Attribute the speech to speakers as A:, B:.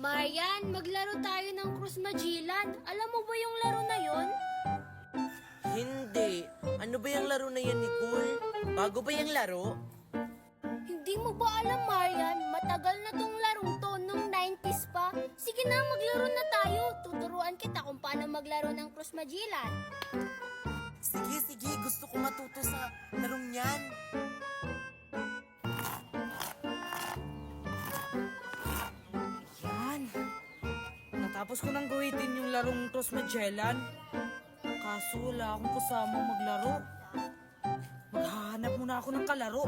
A: Marian, maglaro tayo ng Cross Magellan. Alam mo ba yung laro na yon?
B: Hindi. Ano ba yung laro na yan, Nicole? Bago ba yung laro?
A: Hindi mo ba alam, Marian? Matagal na tong larong to, nung 90s pa. Sige na, maglaro na tayo. Tuturuan kita kung paano maglaro ng Cross Magellan.
B: Sige. Gusto ko matuto sa larong yan.
C: Yan. Natapos ko nang gawin yung larong Cross Magellan. Kaso wala akong kasama maglaro. Maghahanap muna ako ng kalaro.